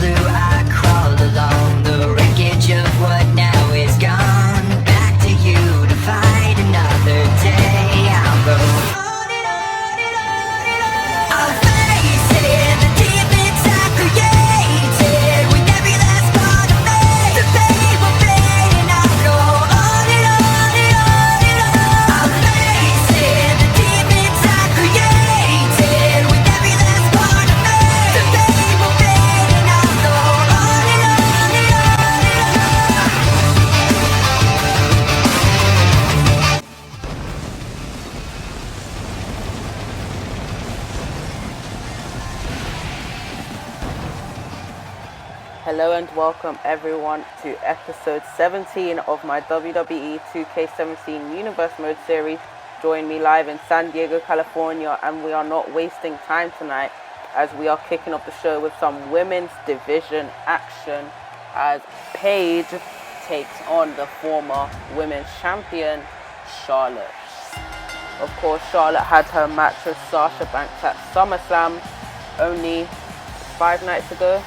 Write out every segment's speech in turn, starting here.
blue, I crawl along the wreckage of what now is gone. Back to you to fight another day. I'll go on and on and on and on. I'll face it, the demons I created with every last part of me. The pain will fade and I'll go on and on and on and on. I'll face it, the demons I created with every last part of me. The pain will fade and I'll go on and on and on and on. Hello and welcome everyone to episode 17 of my WWE 2K17 Universe Mode series. Join me live in San Diego, California, and we are not wasting time tonight as we are kicking off the show with some women's division action as Paige takes on the former women's champion, Charlotte. Of course, Charlotte had her match with Sasha Banks at Summerslam only 5 nights ago,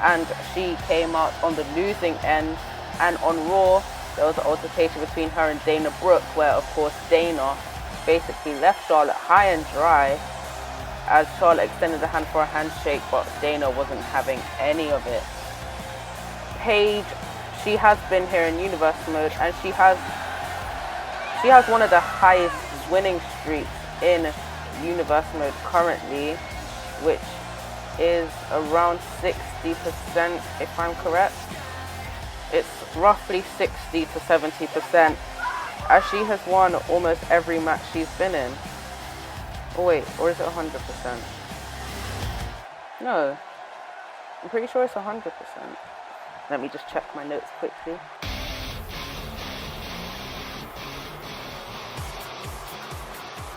and she came out on the losing end. And on Raw, there was an altercation between her and Dana Brooke, where of course Dana basically left Charlotte high and dry as Charlotte extended a hand for a handshake, but Dana wasn't having any of it. Paige, she has been here in Universe Mode, and she has one of the highest winning streaks in Universe Mode currently, which is around 60%, if I'm correct. It's roughly 60 to 70%, as she has won almost every match she's been in. Oh wait, or is it 100%? No, I'm pretty sure it's 100%. Let me just check my notes quickly.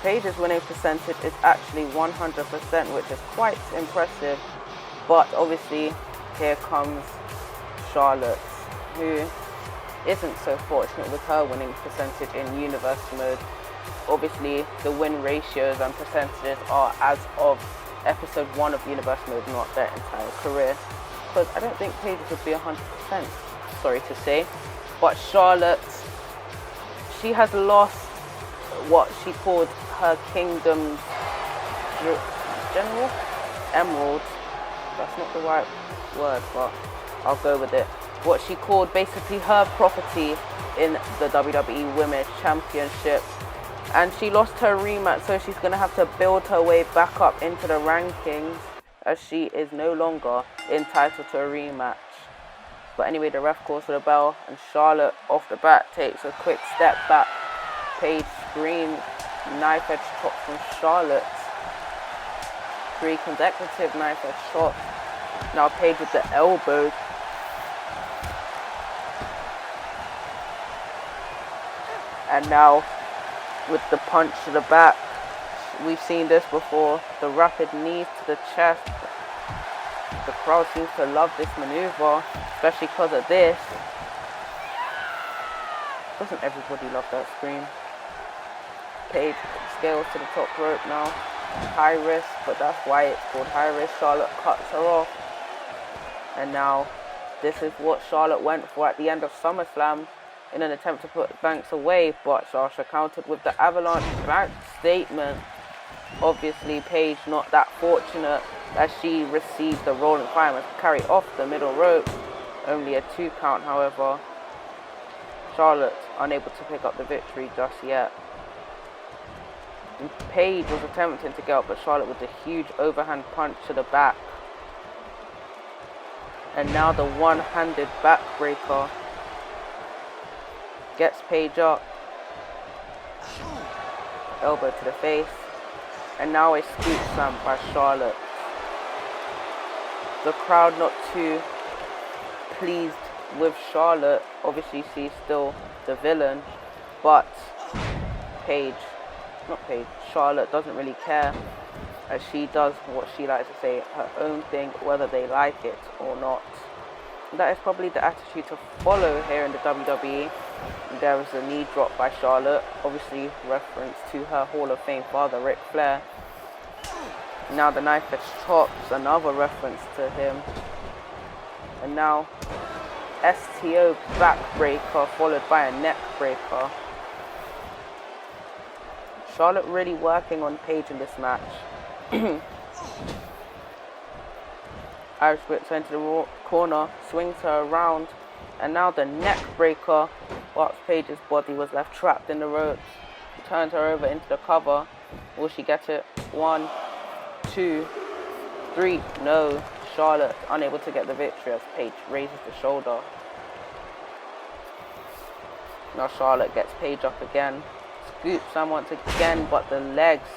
Paige's winning percentage is actually 100%, which is quite impressive. But obviously, here comes Charlotte, who isn't so fortunate with her winning percentage in Universe Mode. Obviously, the win ratios and percentages are as of episode 1 of Universe Mode, not their entire career. Because I don't think Paige would be 100%, sorry to say. But Charlotte, she has lost what she called her kingdom's general emerald. That's not the right word, but I'll go with it. What she called basically her property in the WWE Women's Championship. And she lost her rematch, so she's going to have to build her way back up into the rankings, as she is no longer entitled to a rematch. But anyway, the ref calls for the bell, and Charlotte off the bat takes a quick step back. Paige screams, knife edge chop from Charlotte. 3 consecutive knife edge shots. Now Paige with the elbow. And now with the punch to the back. We've seen this before. The rapid knees to the chest. The crowd seems to love this maneuver, especially because of this. Doesn't everybody love that scream? Paige scales to the top rope now. High risk, but that's why it's called high risk. Charlotte cuts her off. And now this is what Charlotte went for at the end of SummerSlam in an attempt to put Banks away, but Sasha countered with the Avalanche back statement. Obviously, Paige not that fortunate as she received the rolling fireman to carry off the middle rope. Only a 2 count, however. Charlotte unable to pick up the victory just yet. And Paige was attempting to get up, but Charlotte with a huge overhand punch to the back. And now the one-handed backbreaker gets Paige up. Elbow to the face. And now a scoop slam by Charlotte. The crowd not too pleased with Charlotte. Obviously she's still the villain, but Charlotte doesn't really care, as she does what she likes to say, her own thing, whether they like it or not. And that is probably the attitude to follow here in the WWE. There is a knee drop by Charlotte, obviously reference to her Hall of Fame father, Ric Flair. Now the knife edge chops, another reference to him. And now STO backbreaker followed by a neck breaker. Charlotte really working on Paige in this match. Irish whips into the corner, swings her around, and now the neck breaker. Whilst Paige's body was left trapped in the ropes, she turned her over into the cover. Will she get it? 1, 2, 3. No. Charlotte unable to get the victory as Paige raises the shoulder. Now Charlotte gets Paige up again. Scoops and once again, but the legs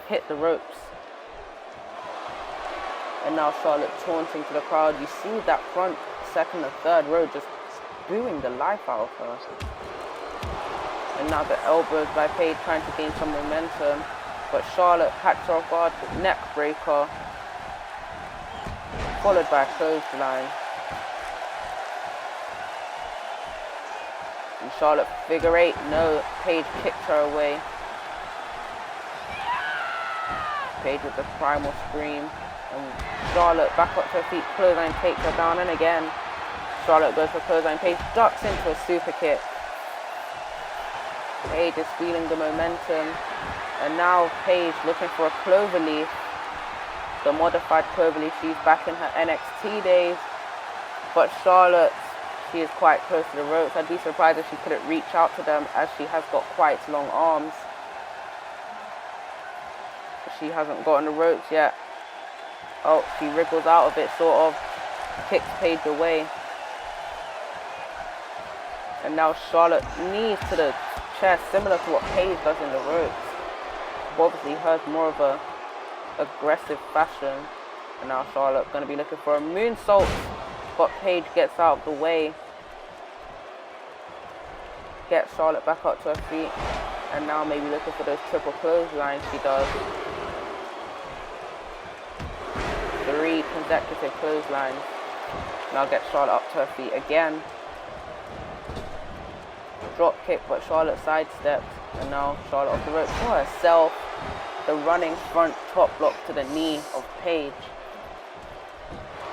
hit the ropes. And now Charlotte taunting to the crowd. You see that front, second and third row just booing the life out of her. And now the elbows by Paige trying to gain some momentum. But Charlotte catches her off guard with neck breaker, followed by a clothesline. And Charlotte figure 8. No, Paige kicked her away. Paige with the primal scream. And Charlotte back up to her feet, clothesline takes her down, and again Charlotte goes for clothesline. Paige ducks into a super kick. Paige is feeling the momentum, and now Paige looking for a cloverleaf, the modified cloverleaf. She's back in her NXT days, but Charlotte, she is quite close to the ropes. I'd be surprised if she couldn't reach out to them, as she has got quite long arms. She hasn't gotten the ropes yet. Oh, she wriggles out of it, sort of. Kicks Paige away. And now Charlotte knees to the chest, similar to what Paige does in the ropes. Obviously hers more of a aggressive fashion. And now Charlotte going to be looking for a moonsault, but Paige gets out of the way. Gets Charlotte back up to her feet. And now maybe looking for those triple clotheslines she does. 3 consecutive clotheslines. Now get Charlotte up to her feet again. Drop kick, but Charlotte sidestepped. And now Charlotte off the ropes for herself. The running front top block to the knee of Paige.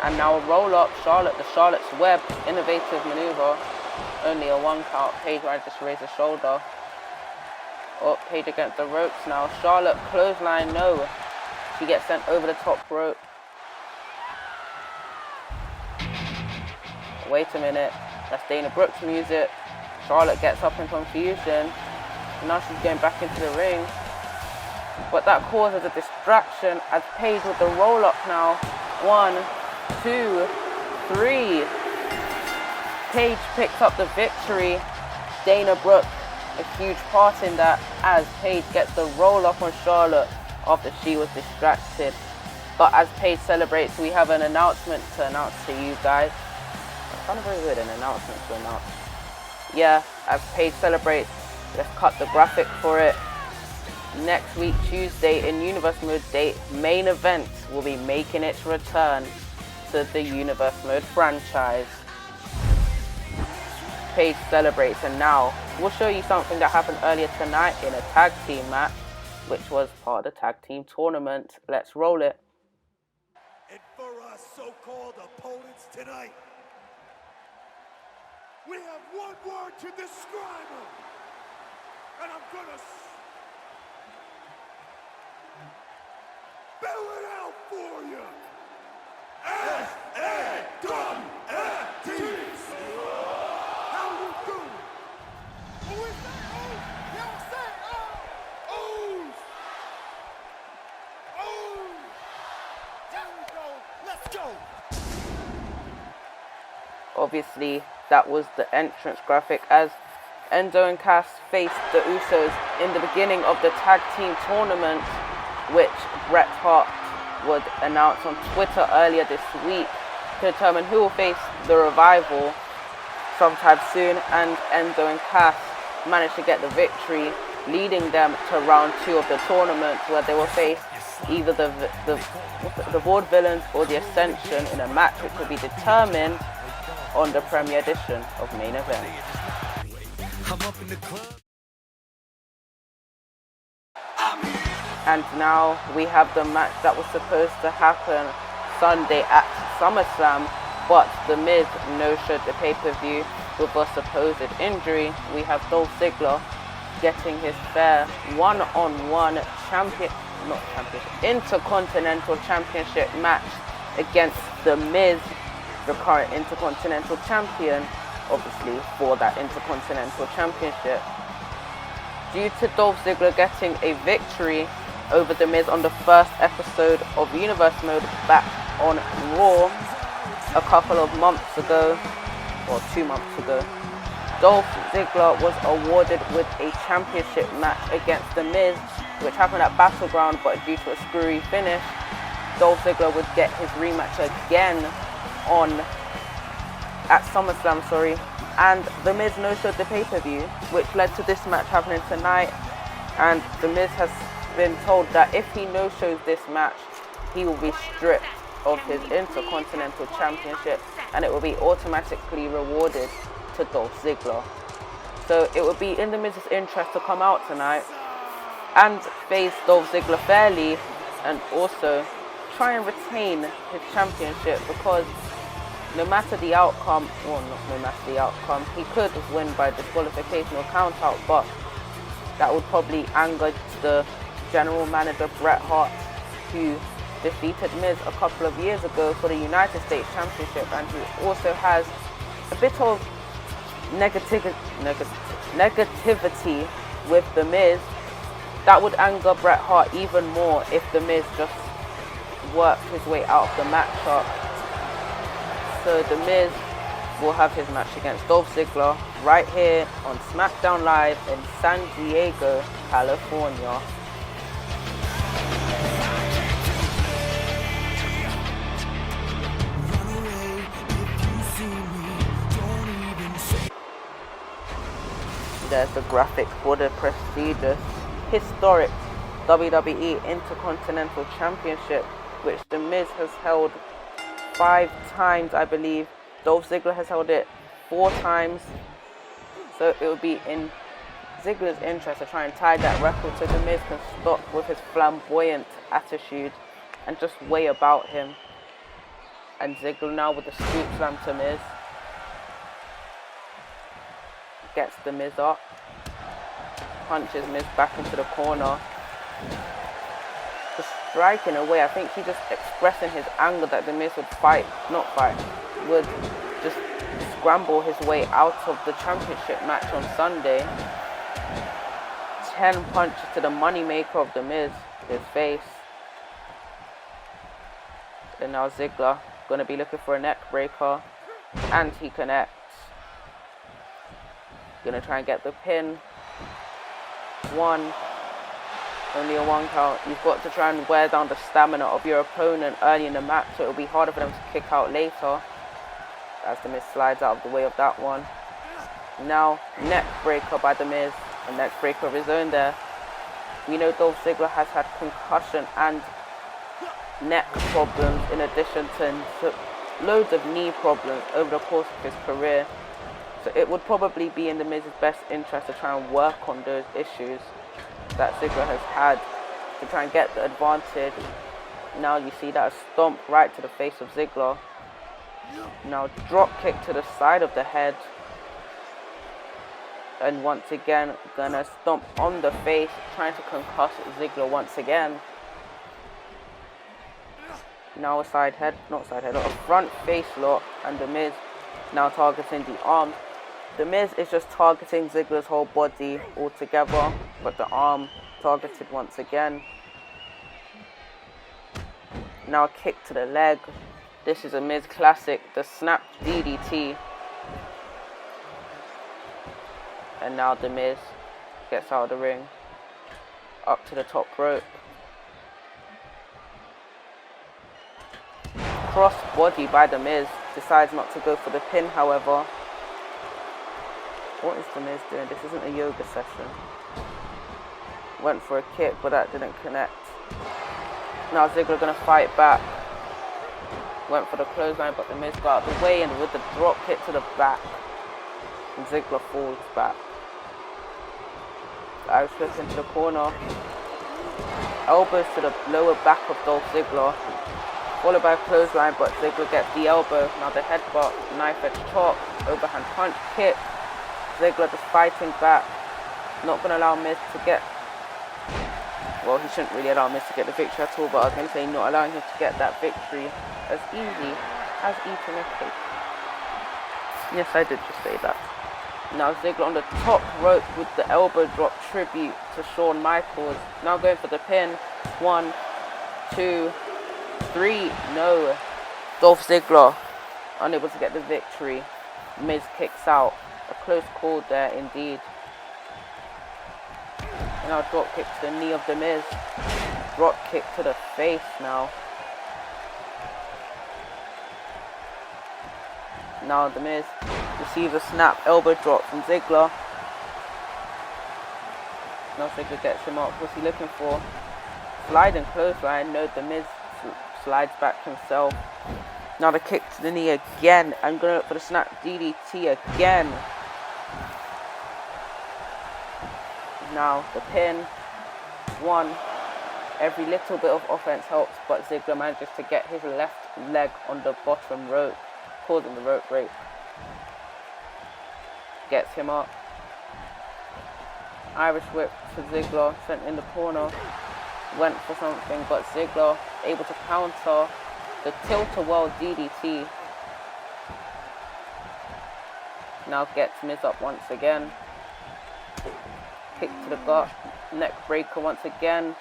And now a roll up. Charlotte, the Charlotte's Web, innovative maneuver. Only a 1 count. Paige might just raise the shoulder. Oh, Paige against the ropes now. Charlotte clothesline, no. She gets sent over the top rope. Wait a minute, that's Dana Brooks music. Charlotte gets up in confusion. And now she's going back into the ring. But that causes a distraction as Paige with the roll up now. 1, 2, 3. Paige picks up the victory. Dana Brooks, a huge part in that, as Paige gets the roll up on Charlotte after she was distracted. But as Paige celebrates, we have an announcement to announce to you guys. It's kind of very weird, an announcement to announce. Yeah, as Paige celebrates, let's cut the graphic for it. Next week, Tuesday, in Universe Mode date, main event will be making its return to the Universe Mode franchise. Paige celebrates, and now we'll show you something that happened earlier tonight in a tag team match, which was part of the tag team tournament. Let's roll it. And for our so-called opponents tonight, we have one word to describe them, and I'm gonna spell it out for you. S-A-W-F-T. How you doing? Who is that? Y'all say, O's. There we go. Let's go. Obviously, that was the entrance graphic as Enzo and Cass faced the Usos in the beginning of the tag team tournament, which Bret Hart would announce on Twitter earlier this week to determine who will face the Revival sometime soon. And Enzo and Cass managed to get the victory, leading them to round 2 of the tournament, where they will face either the Vaudevillains or the Ascension in a match which will be determined on the premiere edition of Main Event. And now we have the match that was supposed to happen Sunday at Summerslam but The Miz no-showed the pay-per-view with a supposed injury. We have Dolph Ziggler getting his fair one-on-one Intercontinental Championship match against The Miz, the current Intercontinental Champion, obviously for that Intercontinental Championship. Due to Dolph Ziggler getting a victory over The Miz on the first episode of Universe Mode back on Raw a couple of months ago, or 2 months ago, Dolph Ziggler was awarded with a championship match against The Miz, which happened at Battleground, but due to a screwy finish, Dolph Ziggler would get his rematch again at Summerslam, and The Miz no-showed the pay-per-view, which led to this match happening tonight. And The Miz has been told that if he no-shows this match, he will be stripped of his Intercontinental Championship, and it will be automatically rewarded to Dolph Ziggler. So it would be in The Miz's interest to come out tonight and face Dolph Ziggler fairly, and also try and retain his championship, because no matter the outcome, he could win by disqualification or count out, but that would probably anger the general manager Bret Hart, who defeated Miz a couple of years ago for the United States Championship, and who also has a bit of negativity with The Miz. That would anger Bret Hart even more if The Miz just worked his way out of the matchup. So The Miz will have his match against Dolph Ziggler right here on Smackdown Live in San Diego, California. There's the graphic for the prestigious, historic WWE Intercontinental Championship, which The Miz has held 5 times, I believe. Dolph Ziggler has held it 4 times. So it would be in Ziggler's interest to try and tie that record so The Miz can stop with his flamboyant attitude and just way about him. And Ziggler now with the scoop slam to Miz. Gets The Miz up. Punches Miz back into the corner. Just striking away. I think he's just expressing his anger that The Miz would would just scramble his way out of the championship match on Sunday. 10 punches to the moneymaker of The Miz, his face. And now Ziggler going to be looking for a neck breaker, and he connects. Going to try and get the pin. 1. Only a 1 count. You've got to try and wear down the stamina of your opponent early in the match, so it'll be harder for them to kick out later. As The Miz slides out of the way of that one. Now, neck breaker by The Miz. A neck breaker of his own there. We know Dolph Ziggler has had concussion and neck problems, in addition to loads of knee problems over the course of his career. So it would probably be in The Miz's best interest to try and work on those issues that Ziggler has had to try and get the advantage. Now you see that a stomp right to the face of Ziggler. Now drop kick to the side of the head. And once again, gonna stomp on the face, trying to concuss Ziggler once again. Now a front face lock, and The Miz now targeting the arm. The Miz is just targeting Ziggler's whole body altogether, but the arm targeted once again. Now a kick to the leg. This is a Miz classic, the snap DDT. And now The Miz gets out of the ring, up to the top rope. Cross body by The Miz, decides not to go for the pin, however. What is The Miz doing? This isn't a yoga session. Went for a kick, but that didn't connect. Now Ziggler gonna fight back. Went for the clothesline, but The Miz got out of the way, and with the drop kick to the back, and Ziggler falls back. Irish flip into the corner. Elbows to the lower back of Dolph Ziggler. followed by a clothesline, but Ziggler gets the elbow. Now the headbutt, knife edge chop, overhand punch, kick. Ziggler just fighting back, not going to allow Miz to get, well, he shouldn't really allow Miz to get the victory at all, but I was going to say not allowing him to get that victory as easy as eating a cake. Yes, I did just say that. Now Ziggler on the top rope with the elbow drop tribute to Shawn Michaels. Now going for the pin. 1, 2, 3. No. Dolph Ziggler unable to get the victory. Miz kicks out. A close call there indeed. Now drop kick to the knee of the Miz. Drop kick to the face now. Now the Miz receives a snap elbow drop from Ziggler. Now Ziggler gets him up. What's he looking for? Sliding clothesline. No, the Miz slides back himself. Now the kick to the knee again. I'm going to look for the snap DDT again. Now the pin. 1. Every little bit of offense helps, but Ziggler manages to get his left leg on the bottom rope, causing the rope break. Gets him up. Irish whip to Ziggler, sent in the corner. Went for something, but Ziggler able to counter the tilt-a-whirl DDT. Now gets Miz up once again. Kick to the gut. Neck breaker once again.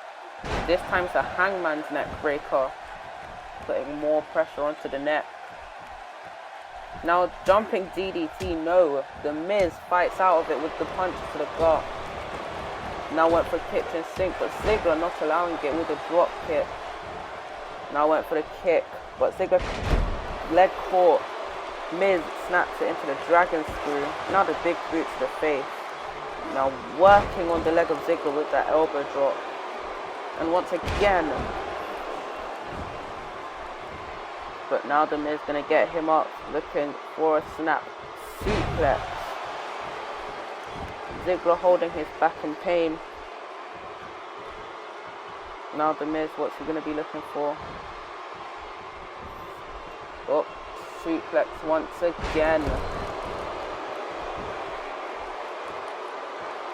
This time it's a hangman's neck breaker, putting more pressure onto the neck. Now jumping DDT, no. The Miz fights out of it with the punch to the gut. Now went for kitchen sink, but Ziggler not allowing it with a drop kick. Now went for the kick, but Ziggler leg caught. Miz snaps it into the dragon screw. Now the big boot to the face. Now working on the leg of Ziggler with that elbow drop. And once again. But now the Miz going to get him up, looking for a snap suplex. Ziggler holding his back in pain. Now the Miz, what's he going to be looking for? Oh, suplex once again.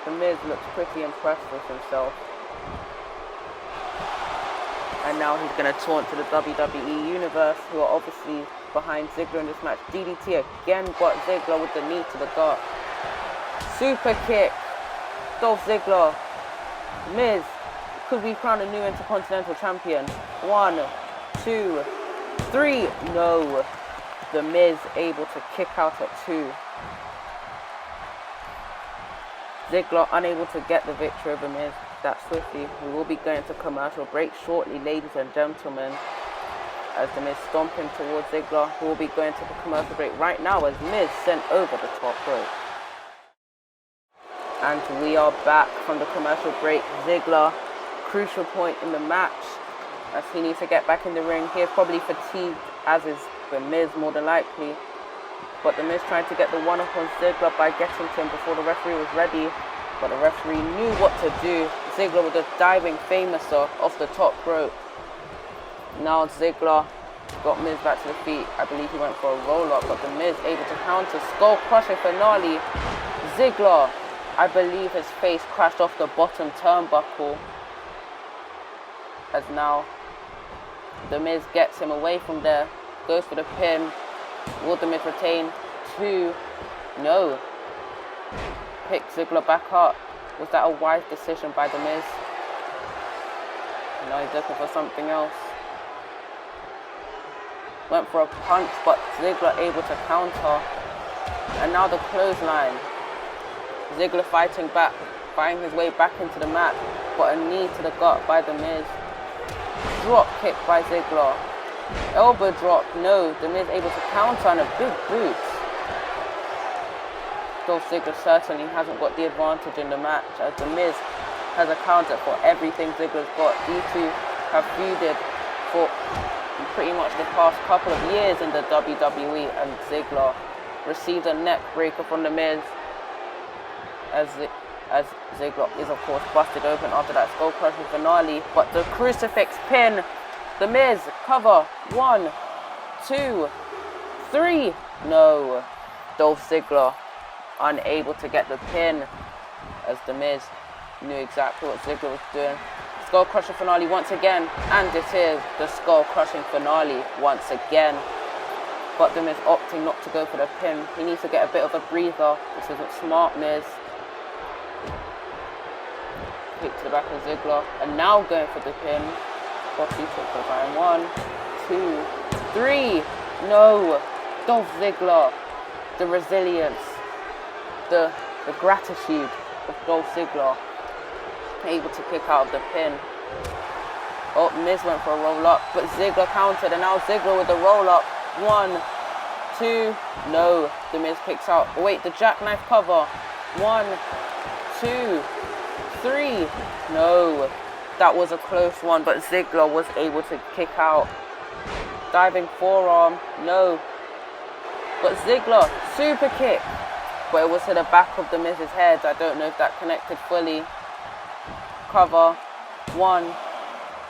The Miz looks pretty impressed with himself. And now he's going to taunt to the WWE Universe, who are obviously behind Ziggler in this match. DDT again, got Ziggler with the knee to the gut. Super kick. Dolph Ziggler. Miz. Could we crown a new Intercontinental Champion? 1, 2, 3. No. The Miz able to kick out at 2. Ziggler unable to get the victory over Miz that swiftly. We will be going to commercial break shortly, ladies and gentlemen, as the Miz stomping towards Ziggler. We will be going to the commercial break right now as Miz sent over the top rope. And we are back from the commercial break. Ziggler, crucial point in the match as he needs to get back in the ring. He is probably fatigued, as is the Miz more than likely. But the Miz trying to get the one-up on Ziggler by getting to him before the referee was ready. But the referee knew what to do. Ziggler with a diving famouser off the top rope. Now Ziggler got Miz back to the feet. I believe he went for a roll-up, but the Miz able to counter. Skull-crushing finale. Ziggler, I believe his face crashed off the bottom turnbuckle. As now the Miz gets him away from there. Goes for the pin. Will the Miz retain? 2. No. Pick Ziggler back up. Was that a wise decision by the Miz? Now he's looking for something else. Went for a punch, but Ziggler able to counter. And now the clothesline. Ziggler fighting back, fighting his way back into the mat, but a knee to the gut by the Miz. Drop kick by Ziggler. Elbow drop, no. The Miz able to counter and a big boot. Dolph Ziggler certainly hasn't got the advantage in the match, as the Miz has accounted for everything Ziggler's got. These two have feuded for pretty much the past couple of years in the WWE, and Ziggler received a neck breaker from the Miz as Ziggler is of course busted open after that skull crushing finale. But the crucifix pin The Miz, cover. 1, 2, 3. No. Dolph Ziggler unable to get the pin as The Miz knew exactly what Ziggler was doing. Skull Crushing finale once again, and it is the Skull Crushing finale once again. But The Miz opting not to go for the pin. He needs to get a bit of a breather. This isn't smart, Miz. Kick to the back of Ziggler, and now going for the pin. Bossy took the line. 1, 2, 3. No. Dolph Ziggler. The resilience. The gratitude of Dolph Ziggler. Able to kick out of the pin. Oh, Miz went for a roll up, but Ziggler countered, and now Ziggler with the roll up. 1, 2. No. The Miz kicks out. Oh, wait, the jackknife cover. 1, 2, 3. No. That was a close one, but Ziggler was able to kick out. Diving forearm. No. But Ziggler, super kick. But it was to the back of the Miz's head. I don't know if that connected fully. Cover. 1,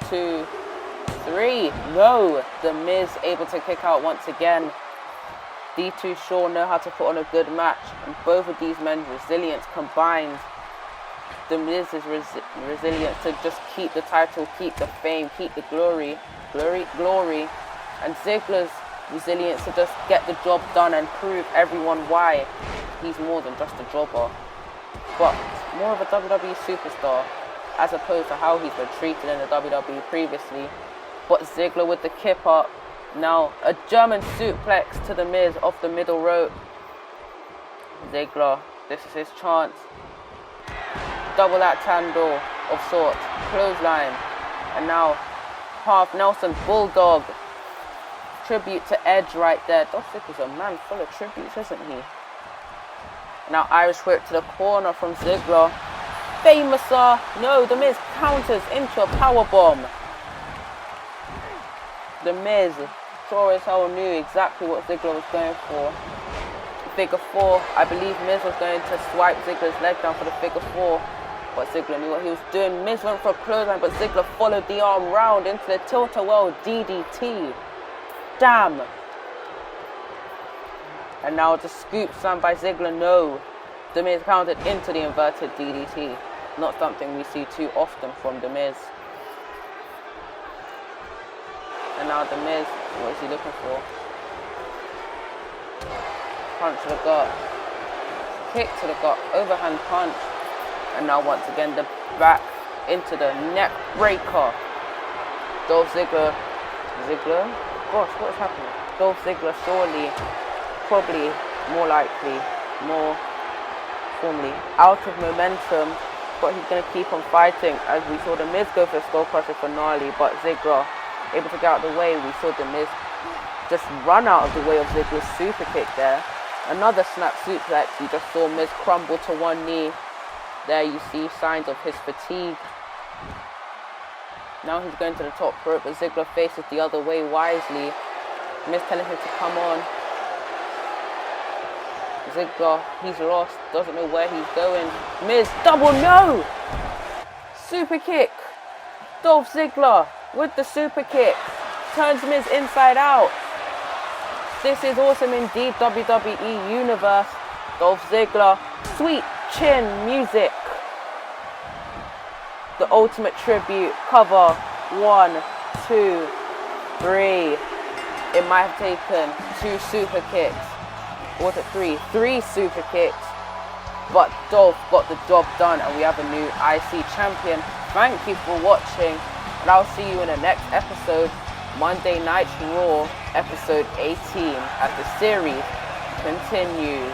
2, 3. No. The Miz able to kick out once again. These two sure know how to put on a good match. And both of these men's resilience combined. The Miz's resilience to just keep the title, keep the fame, keep the glory. And Ziggler's resilience to just get the job done and prove everyone why he's more than just a jobber, but more of a WWE superstar, as opposed to how he's been treated in the WWE previously. But Ziggler with the kip up. Now a German suplex to the Miz off the middle rope. Ziggler, this is his chance. Double axe handle of sorts. Clothesline. And now half Nelson Bulldog. Tribute to Edge right there. Dolph Ziggler's a man full of tributes, isn't he? Now Irish whip to the corner from Ziggler. Famouser. No, The Miz counters into a powerbomb. The Miz sure as hell knew exactly what Ziggler was going for. Figure 4. I believe Miz was going to swipe Ziggler's leg down for the figure 4. But Ziggler knew what he was doing. Miz went for a clothesline, but Ziggler followed the arm round into the tilt-a-whirl DDT. Damn. And now the scoop slam by Ziggler. No. The Miz counted into the inverted DDT. Not something we see too often from The Miz. And now The Miz, what is he looking for? Punch to the gut. Kick to the gut. Overhand punch. And now once again the back into the neck breaker. Dolph Ziggler. Gosh, what is happening? Dolph Ziggler surely, probably, more likely, more formally out of momentum, but he's going to keep on fighting, as we saw The Miz go for a Skull Crusher finale, but Ziggler able to get out of the way. We saw The Miz just run out of the way of Ziggler's super kick there. Another snap suplex. You just saw Miz crumble to one knee. There you see signs of his fatigue. Now he's going to the top rope, but Ziggler faces the other way wisely. Miz telling him to come on. Ziggler, he's lost, doesn't know where he's going. Miz, double no! Super kick. Dolph Ziggler with the super kick. Turns Miz inside out. This is awesome indeed, WWE Universe. Dolph Ziggler, sweet chin music. The ultimate tribute cover. 1, 2, 3. It might have taken 2 super kicks. Or was it 3? 3 super kicks. But Dolph got the job done, and we have a new IC champion. Thank you for watching, and I'll see you in the next episode, Monday Night Raw, episode 18, as the series continues.